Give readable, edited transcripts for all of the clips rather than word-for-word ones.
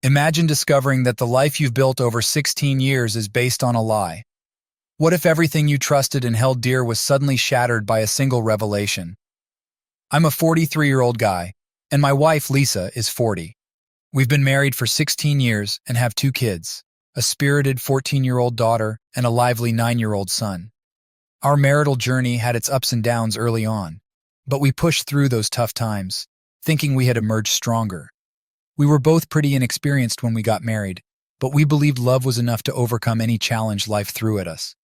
Imagine discovering that the life you've built over 16 years is based on a lie. What if everything you trusted and held dear was suddenly shattered by a single revelation? I'm a 43-year-old guy, and my wife, Lisa, is 40. We've been married for 16 years and have 2 kids, a spirited 14-year-old daughter and a lively 9-year-old son. Our marital journey had its ups and downs early on, but we pushed through those tough times, thinking we had emerged stronger. We were both pretty inexperienced when we got married, but we believed love was enough to overcome any challenge life threw at us.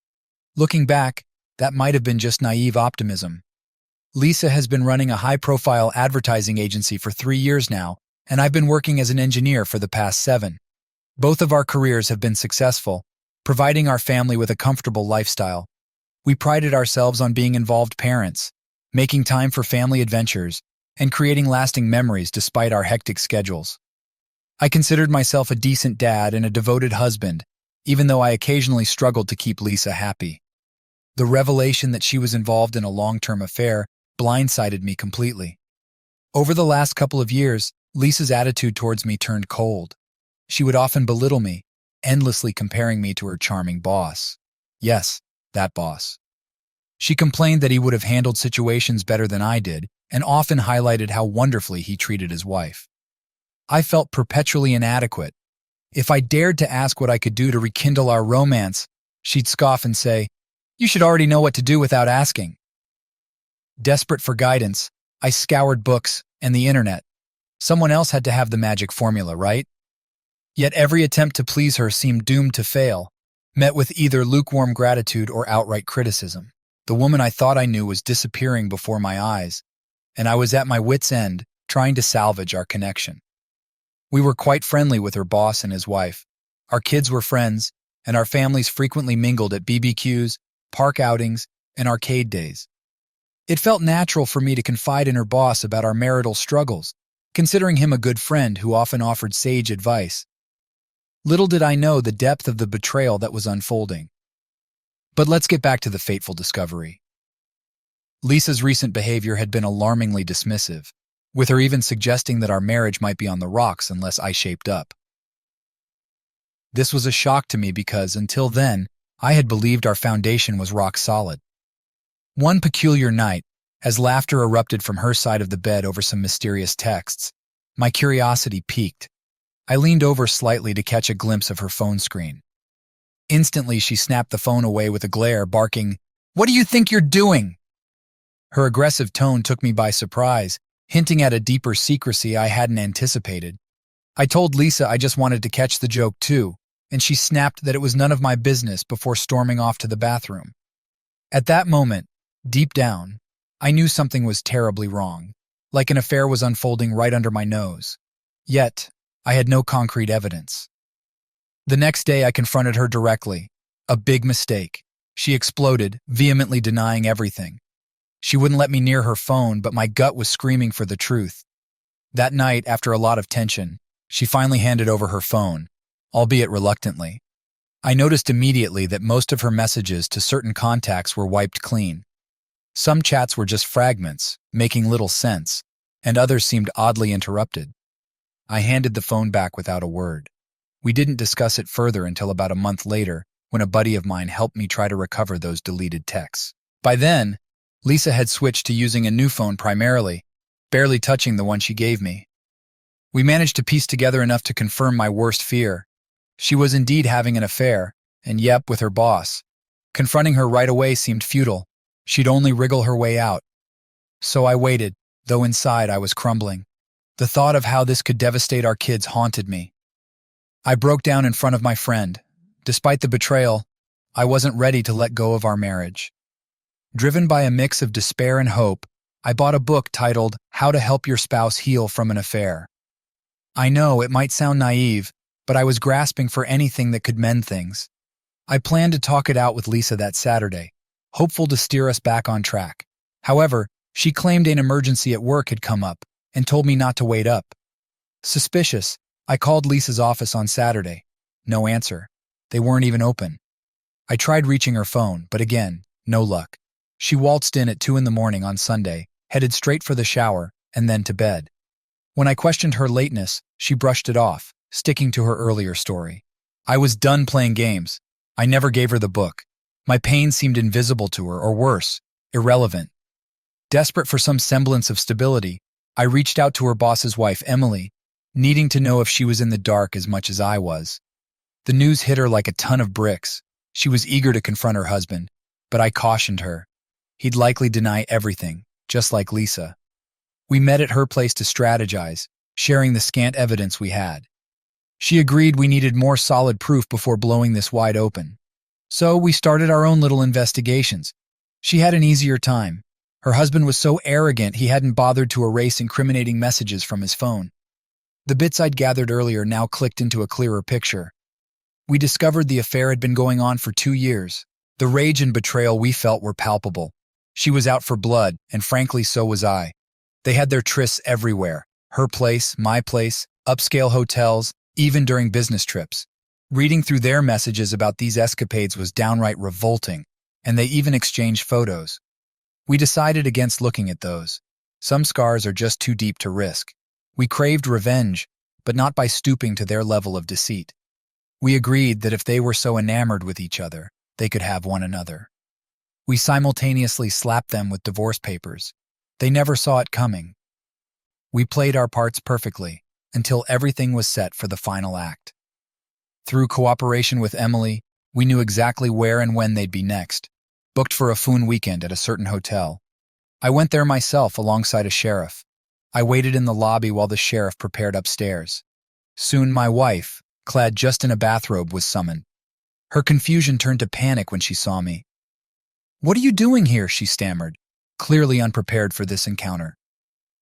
Looking back, that might have been just naive optimism. Lisa has been running a high-profile advertising agency for 3 years now, and I've been working as an engineer for the past 7. Both of our careers have been successful, providing our family with a comfortable lifestyle. We prided ourselves on being involved parents, making time for family adventures, and creating lasting memories despite our hectic schedules. I considered myself a decent dad and a devoted husband, even though I occasionally struggled to keep Lisa happy. The revelation that she was involved in a long-term affair blindsided me completely. Over the last couple of years, Lisa's attitude towards me turned cold. She would often belittle me, endlessly comparing me to her charming boss. Yes, that boss. She complained that he would have handled situations better than I did, and often highlighted how wonderfully he treated his wife. I felt perpetually inadequate. If I dared to ask what I could do to rekindle our romance, she'd scoff and say, "You should already know what to do without asking." Desperate for guidance, I scoured books and the internet. Someone else had to have the magic formula, right? Yet every attempt to please her seemed doomed to fail, met with either lukewarm gratitude or outright criticism. The woman I thought I knew was disappearing before my eyes, and I was at my wit's end, trying to salvage our connection. We were quite friendly with her boss and his wife. Our kids were friends, and our families frequently mingled at BBQs, park outings, and arcade days. It felt natural for me to confide in her boss about our marital struggles, considering him a good friend who often offered sage advice. Little did I know the depth of the betrayal that was unfolding. But let's get back to the fateful discovery. Lisa's recent behavior had been alarmingly dismissive, with her even suggesting that our marriage might be on the rocks unless I shaped up. This was a shock to me because, until then, I had believed our foundation was rock solid. One peculiar night, as laughter erupted from her side of the bed over some mysterious texts, my curiosity piqued. I leaned over slightly to catch a glimpse of her phone screen. Instantly, she snapped the phone away with a glare, barking, "What do you think you're doing?" Her aggressive tone took me by surprise, hinting at a deeper secrecy I hadn't anticipated. I told Lisa I just wanted to catch the joke too, and she snapped that it was none of my business before storming off to the bathroom. At that moment, deep down, I knew something was terribly wrong, like an affair was unfolding right under my nose. Yet, I had no concrete evidence. The next day I confronted her directly. A big mistake. She exploded, vehemently denying everything. She wouldn't let me near her phone, but my gut was screaming for the truth. That night, after a lot of tension, she finally handed over her phone, albeit reluctantly. I noticed immediately that most of her messages to certain contacts were wiped clean. Some chats were just fragments, making little sense, and others seemed oddly interrupted. I handed the phone back without a word. We didn't discuss it further until about a month later, when a buddy of mine helped me try to recover those deleted texts. By then, Lisa had switched to using a new phone primarily, barely touching the one she gave me. We managed to piece together enough to confirm my worst fear. She was indeed having an affair, and yep, with her boss. Confronting her right away seemed futile. She'd only wriggle her way out. So I waited, though inside I was crumbling. The thought of how this could devastate our kids haunted me. I broke down in front of my friend. Despite the betrayal, I wasn't ready to let go of our marriage. Driven by a mix of despair and hope, I bought a book titled How to Help Your Spouse Heal from an Affair. I know it might sound naive, but I was grasping for anything that could mend things. I planned to talk it out with Lisa that Saturday, hopeful to steer us back on track. However, she claimed an emergency at work had come up and told me not to wait up. Suspicious, I called Lisa's office on Saturday. No answer. They weren't even open. I tried reaching her phone, but again, no luck. She waltzed in at 2 in the morning on Sunday, headed straight for the shower, and then to bed. When I questioned her lateness, she brushed it off, sticking to her earlier story. I was done playing games. I never gave her the book. My pain seemed invisible to her, or worse, irrelevant. Desperate for some semblance of stability, I reached out to her boss's wife, Emily, needing to know if she was in the dark as much as I was. The news hit her like a ton of bricks. She was eager to confront her husband, but I cautioned her. He'd likely deny everything, just like Lisa. We met at her place to strategize, sharing the scant evidence we had. She agreed we needed more solid proof before blowing this wide open. So we started our own little investigations. She had an easier time. Her husband was so arrogant he hadn't bothered to erase incriminating messages from his phone. The bits I'd gathered earlier now clicked into a clearer picture. We discovered the affair had been going on for 2 years. The rage and betrayal we felt were palpable. She was out for blood, and frankly, so was I. They had their trysts everywhere. Her place, my place, upscale hotels, even during business trips. Reading through their messages about these escapades was downright revolting, and they even exchanged photos. We decided against looking at those. Some scars are just too deep to risk. We craved revenge, but not by stooping to their level of deceit. We agreed that if they were so enamored with each other, they could have one another. We simultaneously slapped them with divorce papers. They never saw it coming. We played our parts perfectly, until everything was set for the final act. Through cooperation with Emily, we knew exactly where and when they'd be next, booked for a Foon weekend at a certain hotel. I went there myself alongside a sheriff. I waited in the lobby while the sheriff prepared upstairs. Soon my wife, clad just in a bathrobe, was summoned. Her confusion turned to panic when she saw me. "What are you doing here?" she stammered, clearly unprepared for this encounter.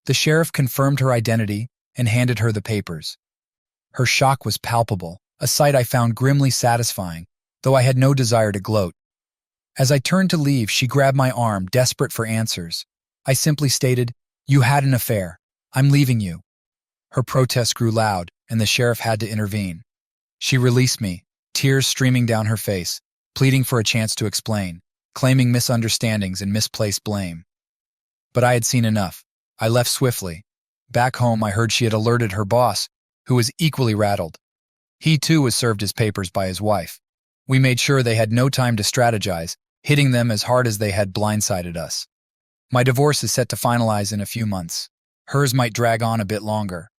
The sheriff confirmed her identity and handed her the papers. Her shock was palpable, a sight I found grimly satisfying, though I had no desire to gloat. As I turned to leave, she grabbed my arm, desperate for answers. I simply stated, "You had an affair. I'm leaving you." Her protest grew loud, and the sheriff had to intervene. She released me, tears streaming down her face, pleading for a chance to explain, claiming misunderstandings and misplaced blame. But I had seen enough. I left swiftly. Back home, I heard she had alerted her boss, who was equally rattled. He too was served his papers by his wife. We made sure they had no time to strategize, hitting them as hard as they had blindsided us. My divorce is set to finalize in a few months. Hers might drag on a bit longer.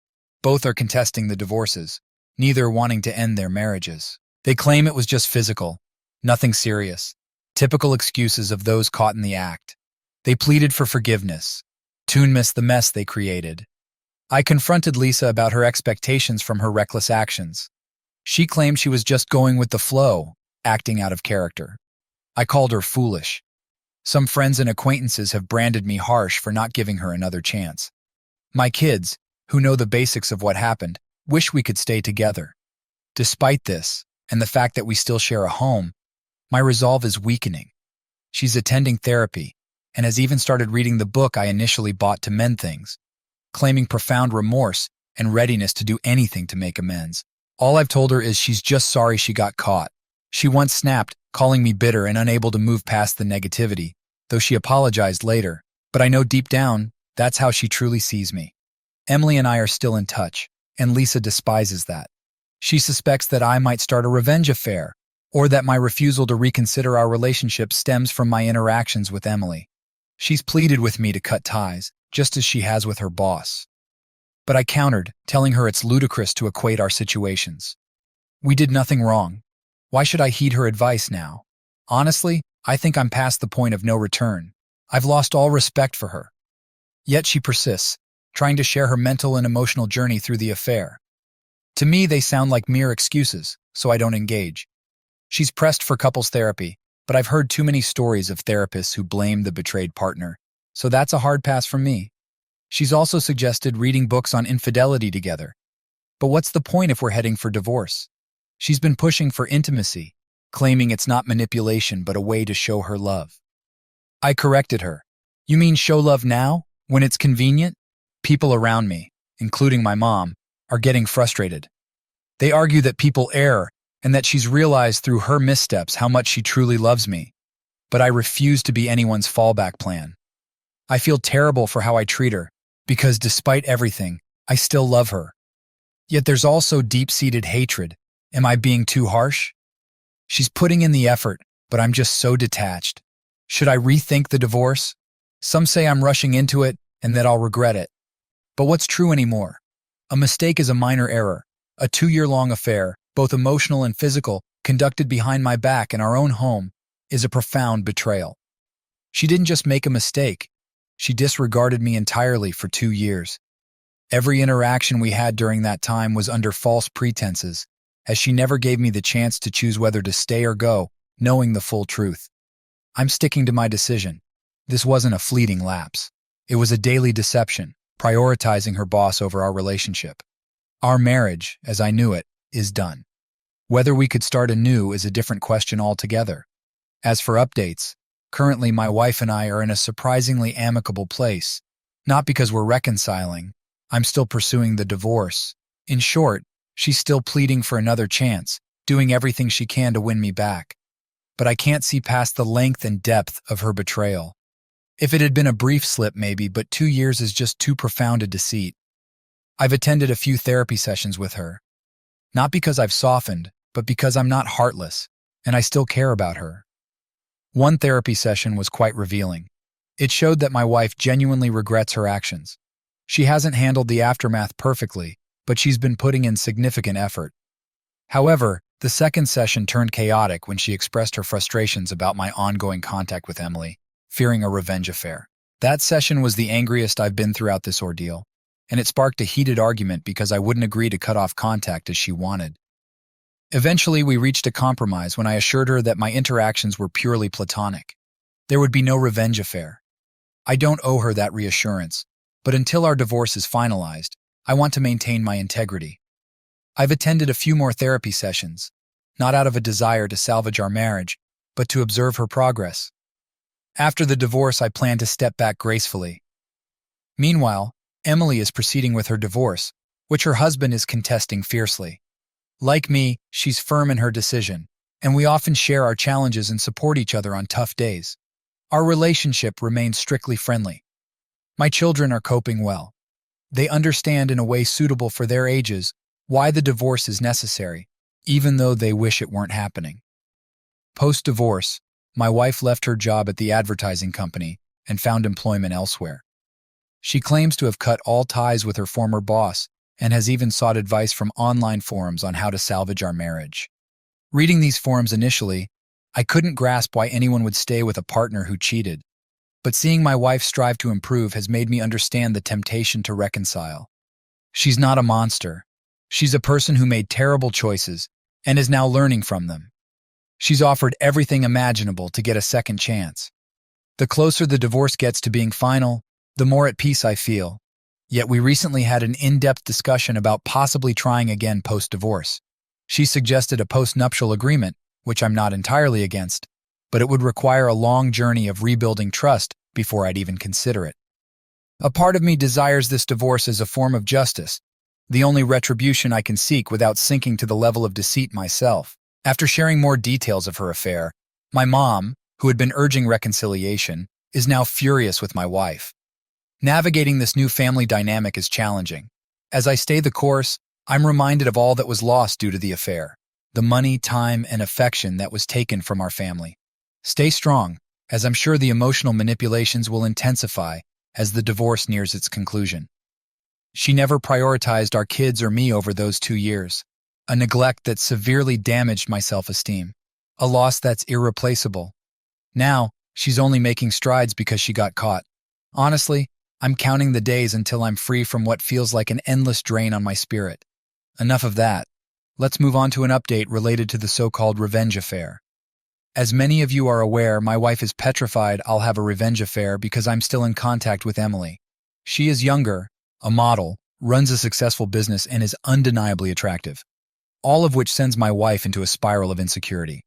Both are contesting the divorces, neither wanting to end their marriages. They claim it was just physical, nothing serious. Typical excuses of those caught in the act. They pleaded for forgiveness. Toon missed the mess they created. I confronted Lisa about her expectations from her reckless actions. She claimed she was just going with the flow, acting out of character. I called her foolish. Some friends and acquaintances have branded me harsh for not giving her another chance. My kids, who know the basics of what happened, wish we could stay together. Despite this, and the fact that we still share a home, my resolve is weakening. She's attending therapy, and has even started reading the book I initially bought to mend things, claiming profound remorse and readiness to do anything to make amends. All I've told her is she's just sorry she got caught. She once snapped, calling me bitter and unable to move past the negativity, though she apologized later. But I know deep down, that's how she truly sees me. Emily and I are still in touch, and Lisa despises that. She suspects that I might start a revenge affair, or that my refusal to reconsider our relationship stems from my interactions with Emily. She's pleaded with me to cut ties, just as she has with her boss. But I countered, telling her it's ludicrous to equate our situations. We did nothing wrong. Why should I heed her advice now? Honestly, I think I'm past the point of no return. I've lost all respect for her. Yet she persists, trying to share her mental and emotional journey through the affair. To me, they sound like mere excuses, so I don't engage. She's pressed for couples therapy, but I've heard too many stories of therapists who blame the betrayed partner, so that's a hard pass from me. She's also suggested reading books on infidelity together. But what's the point if we're heading for divorce? She's been pushing for intimacy, claiming it's not manipulation but a way to show her love. I corrected her. You mean show love now, when it's convenient? People around me, including my mom, are getting frustrated. They argue that people err and that she's realized through her missteps how much she truly loves me. But I refuse to be anyone's fallback plan. I feel terrible for how I treat her, because despite everything, I still love her. Yet there's also deep-seated hatred. Am I being too harsh? She's putting in the effort, but I'm just so detached. Should I rethink the divorce? Some say I'm rushing into it and that I'll regret it. But what's true anymore? A mistake is a minor error. A 2-year-long affair, both emotional and physical, conducted behind my back in our own home, is a profound betrayal. She didn't just make a mistake. She disregarded me entirely for 2 years. Every interaction we had during that time was under false pretenses, as she never gave me the chance to choose whether to stay or go, knowing the full truth. I'm sticking to my decision. This wasn't a fleeting lapse. It was a daily deception, prioritizing her boss over our relationship. Our marriage, as I knew it, is done. Whether we could start anew is a different question altogether. As for updates, currently my wife and I are in a surprisingly amicable place. Not because we're reconciling. I'm still pursuing the divorce. In short, she's still pleading for another chance, doing everything she can to win me back. But I can't see past the length and depth of her betrayal. If it had been a brief slip maybe, but 2 years is just too profound a deceit. I've attended a few therapy sessions with her. Not because I've softened, but because I'm not heartless, and I still care about her. One therapy session was quite revealing. It showed that my wife genuinely regrets her actions. She hasn't handled the aftermath perfectly, but she's been putting in significant effort. However, the second session turned chaotic when she expressed her frustrations about my ongoing contact with Emily, fearing a revenge affair. That session was the angriest I've been throughout this ordeal, and it sparked a heated argument because I wouldn't agree to cut off contact as she wanted. Eventually, we reached a compromise when I assured her that my interactions were purely platonic. There would be no revenge affair. I don't owe her that reassurance, but until our divorce is finalized, I want to maintain my integrity. I've attended a few more therapy sessions, not out of a desire to salvage our marriage, but to observe her progress. After the divorce, I plan to step back gracefully. Meanwhile, Emily is proceeding with her divorce, which her husband is contesting fiercely. Like me, she's firm in her decision, and we often share our challenges and support each other on tough days. Our relationship remains strictly friendly. My children are coping well. They understand in a way suitable for their ages why the divorce is necessary, even though they wish it weren't happening. Post-divorce, my wife left her job at the advertising company and found employment elsewhere. She claims to have cut all ties with her former boss and has even sought advice from online forums on how to salvage our marriage. Reading these forums initially, I couldn't grasp why anyone would stay with a partner who cheated, but seeing my wife strive to improve has made me understand the temptation to reconcile. She's not a monster. She's a person who made terrible choices and is now learning from them. She's offered everything imaginable to get a second chance. The closer the divorce gets to being final, the more at peace I feel. Yet we recently had an in-depth discussion about possibly trying again post-divorce. She suggested a post-nuptial agreement, which I'm not entirely against, but it would require a long journey of rebuilding trust before I'd even consider it. A part of me desires this divorce as a form of justice, the only retribution I can seek without sinking to the level of deceit myself. After sharing more details of her affair, my mom, who had been urging reconciliation, is now furious with my wife. Navigating this new family dynamic is challenging. As I stay the course, I'm reminded of all that was lost due to the affair, the money, time, and affection that was taken from our family. Stay strong, as I'm sure the emotional manipulations will intensify as the divorce nears its conclusion. She never prioritized our kids or me over those 2 years, a neglect that severely damaged my self-esteem, a loss that's irreplaceable. Now, she's only making strides because she got caught. Honestly, I'm counting the days until I'm free from what feels like an endless drain on my spirit. Enough of that. Let's move on to an update related to the so-called revenge affair. As many of you are aware, my wife is petrified I'll have a revenge affair because I'm still in contact with Emily. She is younger, a model, runs a successful business, and is undeniably attractive, all of which sends my wife into a spiral of insecurity.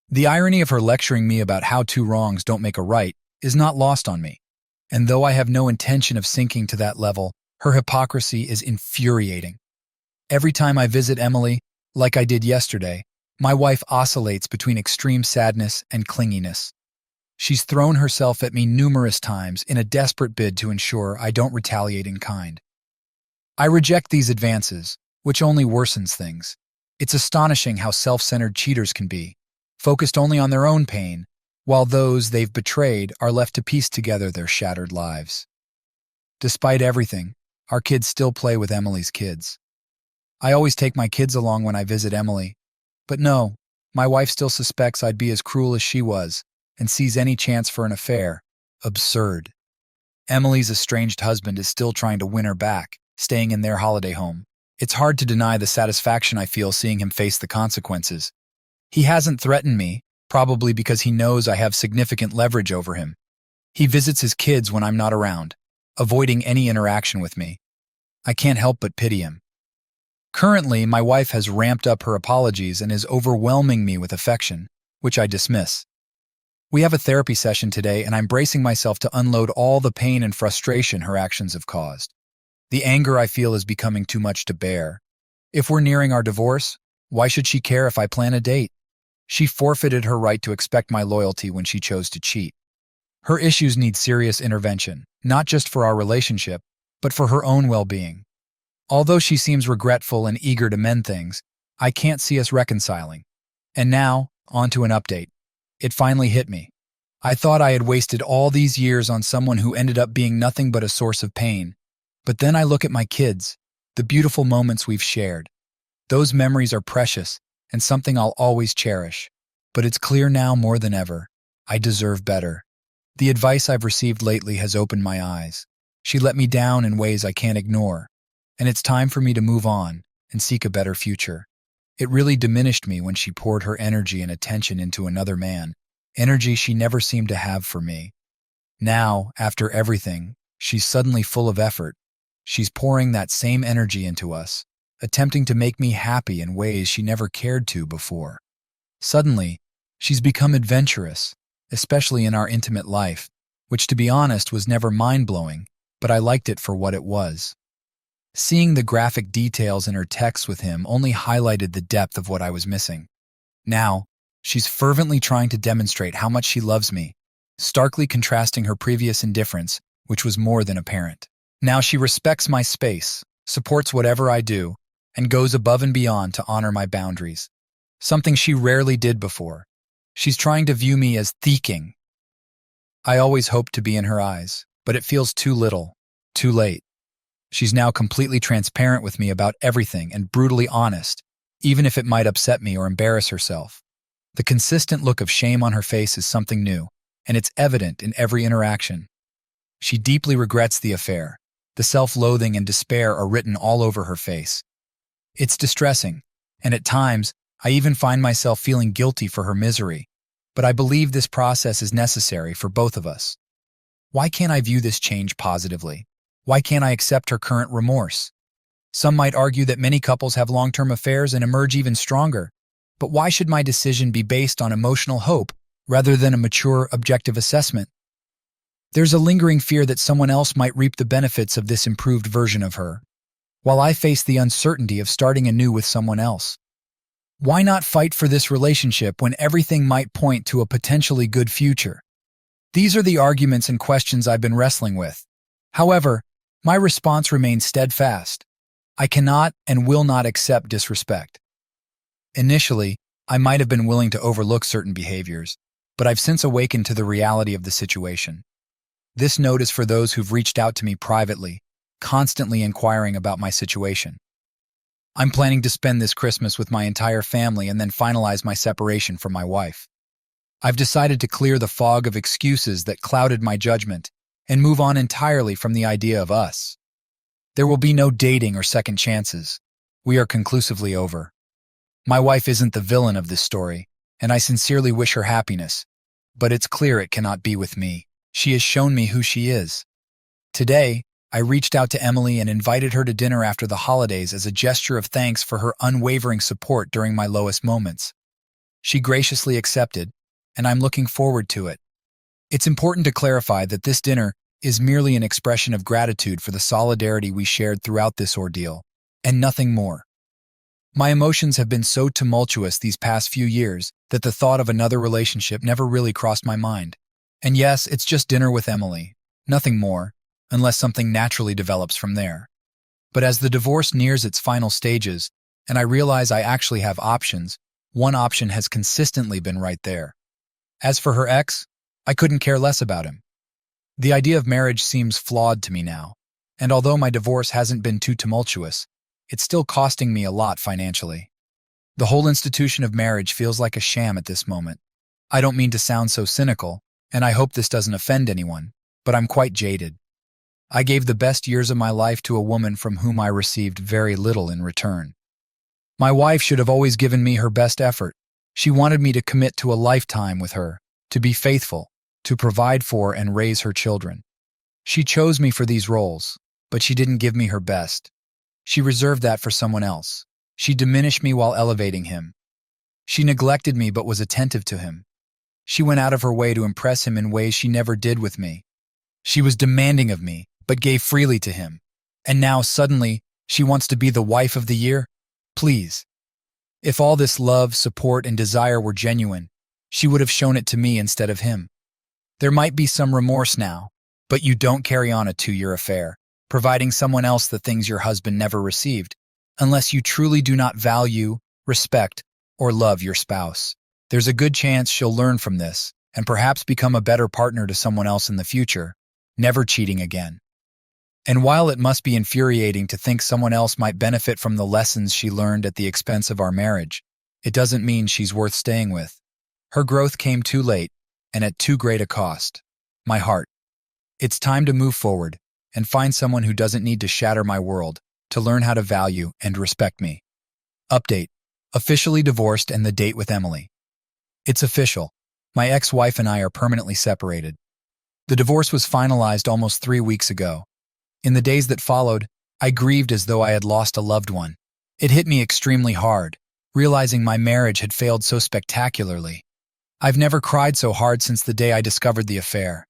The irony of her lecturing me about how 2 wrongs don't make a right is not lost on me, and though I have no intention of sinking to that level, her hypocrisy is infuriating. Every time I visit Emily, like I did yesterday, my wife oscillates between extreme sadness and clinginess. She's thrown herself at me numerous times in a desperate bid to ensure I don't retaliate in kind. I reject these advances, which only worsens things. It's astonishing how self-centered cheaters can be, focused only on their own pain, while those they've betrayed are left to piece together their shattered lives. Despite everything, our kids still play with Emily's kids. I always take my kids along when I visit Emily, but no, my wife still suspects I'd be as cruel as she was and sees any chance for an affair. Absurd. Emily's estranged husband is still trying to win her back, staying in their holiday home. It's hard to deny the satisfaction I feel seeing him face the consequences. He hasn't threatened me, probably because he knows I have significant leverage over him. He visits his kids when I'm not around, avoiding any interaction with me. I can't help but pity him. Currently, my wife has ramped up her apologies and is overwhelming me with affection, which I dismiss. We have a therapy session today, and I'm bracing myself to unload all the pain and frustration her actions have caused. The anger I feel is becoming too much to bear. If we're nearing our divorce, why should she care if I plan a date? She forfeited her right to expect my loyalty when she chose to cheat. Her issues need serious intervention, not just for our relationship, but for her own well-being. Although she seems regretful and eager to mend things, I can't see us reconciling. And now, on to an update. It finally hit me. I thought I had wasted all these years on someone who ended up being nothing but a source of pain. But then I look at my kids, the beautiful moments we've shared. Those memories are precious and something I'll always cherish. But it's clear now more than ever, I deserve better. The advice I've received lately has opened my eyes. She let me down in ways I can't ignore. And it's time for me to move on and seek a better future. It really diminished me when she poured her energy and attention into another man, energy she never seemed to have for me. Now, after everything, she's suddenly full of effort. She's pouring that same energy into us, attempting to make me happy in ways she never cared to before. Suddenly, she's become adventurous, especially in our intimate life, which to be honest was never mind-blowing, but I liked it for what it was. Seeing the graphic details in her texts with him only highlighted the depth of what I was missing. Now, she's fervently trying to demonstrate how much she loves me, starkly contrasting her previous indifference, which was more than apparent. Now she respects my space, supports whatever I do, and goes above and beyond to honor my boundaries. Something she rarely did before. She's trying to view me as thinking. I always hoped to be in her eyes, but it feels too little, too late. She's now completely transparent with me about everything and brutally honest, even if it might upset me or embarrass herself. The consistent look of shame on her face is something new, and it's evident in every interaction. She deeply regrets the affair. The self-loathing and despair are written all over her face. It's distressing, and at times, I even find myself feeling guilty for her misery, but I believe this process is necessary for both of us. Why can't I view this change positively? Why can't I accept her current remorse? Some might argue that many couples have long-term affairs and emerge even stronger, but why should my decision be based on emotional hope rather than a mature, objective assessment? There's a lingering fear that someone else might reap the benefits of this improved version of her, while I face the uncertainty of starting anew with someone else. Why not fight for this relationship when everything might point to a potentially good future? These are the arguments and questions I've been wrestling with. However, my response remains steadfast. I cannot and will not accept disrespect. Initially, I might have been willing to overlook certain behaviors, but I've since awakened to the reality of the situation. This note is for those who've reached out to me privately, constantly inquiring about my situation. I'm planning to spend this Christmas with my entire family and then finalize my separation from my wife. I've decided to clear the fog of excuses that clouded my judgment and move on entirely from the idea of us. There will be no dating or second chances. We are conclusively over. My wife isn't the villain of this story, and I sincerely wish her happiness, but it's clear it cannot be with me. She has shown me who she is. Today, I reached out to Emily and invited her to dinner after the holidays as a gesture of thanks for her unwavering support during my lowest moments. She graciously accepted, and I'm looking forward to it. It's important to clarify that this dinner is merely an expression of gratitude for the solidarity we shared throughout this ordeal, and nothing more. My emotions have been so tumultuous these past few years that the thought of another relationship never really crossed my mind. And yes, it's just dinner with Emily, nothing more, unless something naturally develops from there. But as the divorce nears its final stages, and I realize I actually have options, one option has consistently been right there. As for her ex, I couldn't care less about him. The idea of marriage seems flawed to me now, and although my divorce hasn't been too tumultuous, it's still costing me a lot financially. The whole institution of marriage feels like a sham at this moment. I don't mean to sound so cynical, and I hope this doesn't offend anyone, but I'm quite jaded. I gave the best years of my life to a woman from whom I received very little in return. My wife should have always given me her best effort. She wanted me to commit to a lifetime with her, to be faithful, to provide for and raise her children. She chose me for these roles, but she didn't give me her best. She reserved that for someone else. She diminished me while elevating him. She neglected me but was attentive to him. She went out of her way to impress him in ways she never did with me. She was demanding of me, but gave freely to him. And now, suddenly, she wants to be the wife of the year? Please. If all this love, support, and desire were genuine, she would have shown it to me instead of him. There might be some remorse now, but you don't carry on a 2-year affair, providing someone else the things your husband never received, unless you truly do not value, respect, or love your spouse. There's a good chance she'll learn from this, and perhaps become a better partner to someone else in the future, never cheating again. And while it must be infuriating to think someone else might benefit from the lessons she learned at the expense of our marriage, it doesn't mean she's worth staying with. Her growth came too late, and at too great a cost. My heart. It's time to move forward, and find someone who doesn't need to shatter my world, to learn how to value and respect me. Update. Officially divorced and the date with Emily. It's official. My ex-wife and I are permanently separated. The divorce was finalized almost 3 weeks ago. In the days that followed, I grieved as though I had lost a loved one. It hit me extremely hard, realizing my marriage had failed so spectacularly. I've never cried so hard since the day I discovered the affair.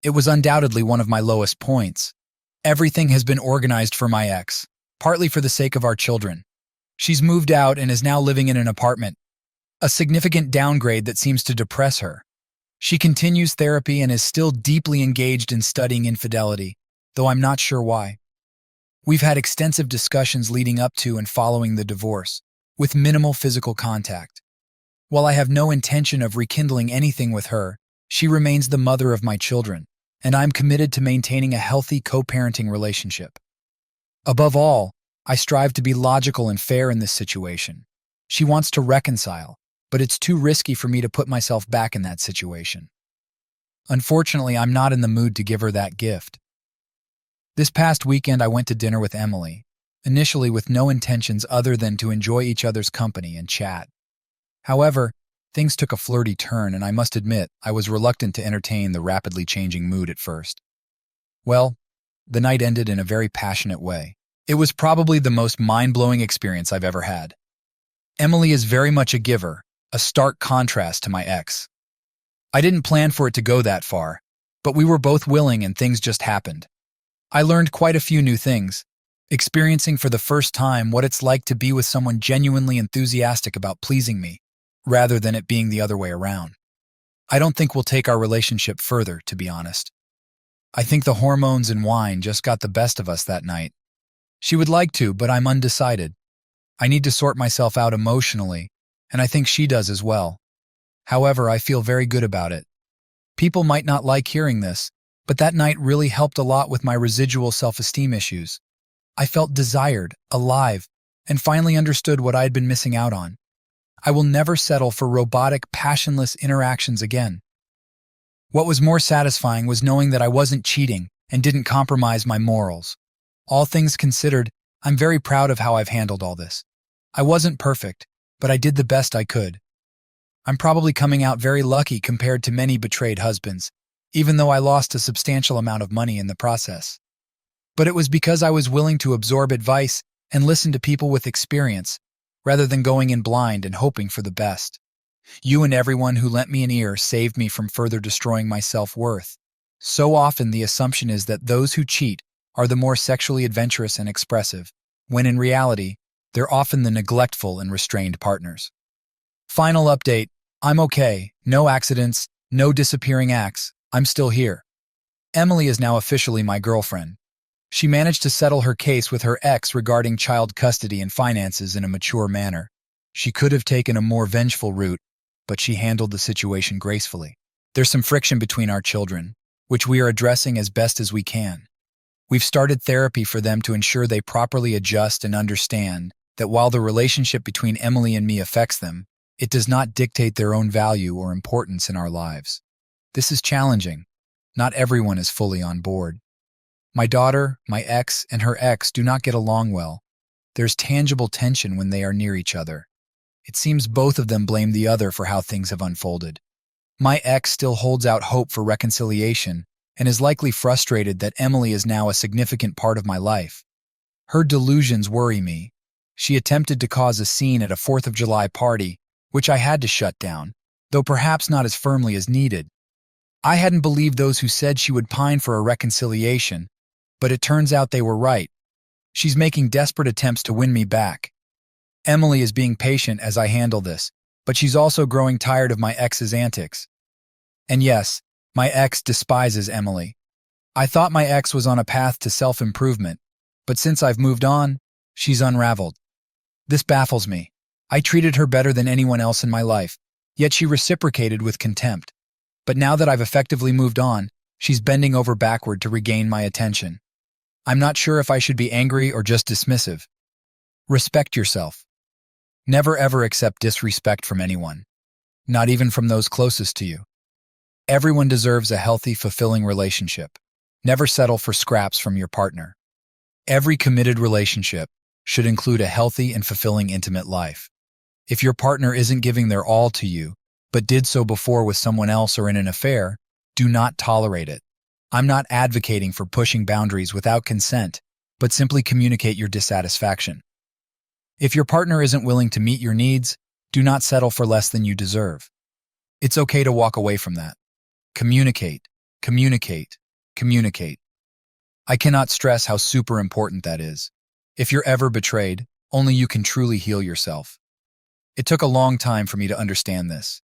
It was undoubtedly one of my lowest points. Everything has been organized for my ex, partly for the sake of our children. She's moved out and is now living in an apartment, a significant downgrade that seems to depress her. She continues therapy and is still deeply engaged in studying infidelity, though I'm not sure why. We've had extensive discussions leading up to and following the divorce, with minimal physical contact. While I have no intention of rekindling anything with her, she remains the mother of my children, and I'm committed to maintaining a healthy co-parenting relationship. Above all, I strive to be logical and fair in this situation. She wants to reconcile, but it's too risky for me to put myself back in that situation. Unfortunately, I'm not in the mood to give her that gift. This past weekend, I went to dinner with Emily, initially with no intentions other than to enjoy each other's company and chat. However, things took a flirty turn, and I must admit I was reluctant to entertain the rapidly changing mood at first. Well, the night ended in a very passionate way. It was probably the most mind-blowing experience I've ever had. Emily is very much a giver, a stark contrast to my ex. I didn't plan for it to go that far, but we were both willing and things just happened. I learned quite a few new things, experiencing for the first time what it's like to be with someone genuinely enthusiastic about pleasing me, rather than it being the other way around. I don't think we'll take our relationship further, to be honest. I think the hormones and wine just got the best of us that night. She would like to, but I'm undecided. I need to sort myself out emotionally, and I think she does as well. However, I feel very good about it. People might not like hearing this, but that night really helped a lot with my residual self-esteem issues. I felt desired, alive, and finally understood what I had been missing out on. I will never settle for robotic, passionless interactions again. What was more satisfying was knowing that I wasn't cheating and didn't compromise my morals. All things considered, I'm very proud of how I've handled all this. I wasn't perfect, but I did the best I could. I'm probably coming out very lucky compared to many betrayed husbands, even though I lost a substantial amount of money in the process. But it was because I was willing to absorb advice and listen to people with experience, rather than going in blind and hoping for the best. You and everyone who lent me an ear saved me from further destroying my self-worth. So often the assumption is that those who cheat are the more sexually adventurous and expressive, when in reality, they're often the neglectful and restrained partners. Final update. I'm okay. No accidents, no disappearing acts. I'm still here. Emily is now officially my girlfriend. She managed to settle her case with her ex regarding child custody and finances in a mature manner. She could have taken a more vengeful route, but she handled the situation gracefully. There's some friction between our children, which we are addressing as best as we can. We've started therapy for them to ensure they properly adjust and understand that while the relationship between Emily and me affects them, it does not dictate their own value or importance in our lives. This is challenging. Not everyone is fully on board. My daughter, my ex, and her ex do not get along well. There's tangible tension when they are near each other. It seems both of them blame the other for how things have unfolded. My ex still holds out hope for reconciliation and is likely frustrated that Emily is now a significant part of my life. Her delusions worry me. She attempted to cause a scene at a 4th of July party, which I had to shut down, though perhaps not as firmly as needed. I hadn't believed those who said she would pine for a reconciliation, but it turns out they were right. She's making desperate attempts to win me back. Emily is being patient as I handle this, but she's also growing tired of my ex's antics. And yes, my ex despises Emily. I thought my ex was on a path to self-improvement, but since I've moved on, she's unraveled. This baffles me. I treated her better than anyone else in my life, yet she reciprocated with contempt. But now that I've effectively moved on, she's bending over backward to regain my attention. I'm not sure if I should be angry or just dismissive. Respect yourself. Never ever accept disrespect from anyone, not even from those closest to you. Everyone deserves a healthy, fulfilling relationship. Never settle for scraps from your partner. Every committed relationship should include a healthy and fulfilling intimate life. If your partner isn't giving their all to you, but did so before with someone else or in an affair, do not tolerate it. I'm not advocating for pushing boundaries without consent, but simply communicate your dissatisfaction. If your partner isn't willing to meet your needs, do not settle for less than you deserve. It's okay to walk away from that. Communicate, communicate, communicate. I cannot stress how super important that is. If you're ever betrayed, only you can truly heal yourself. It took a long time for me to understand this.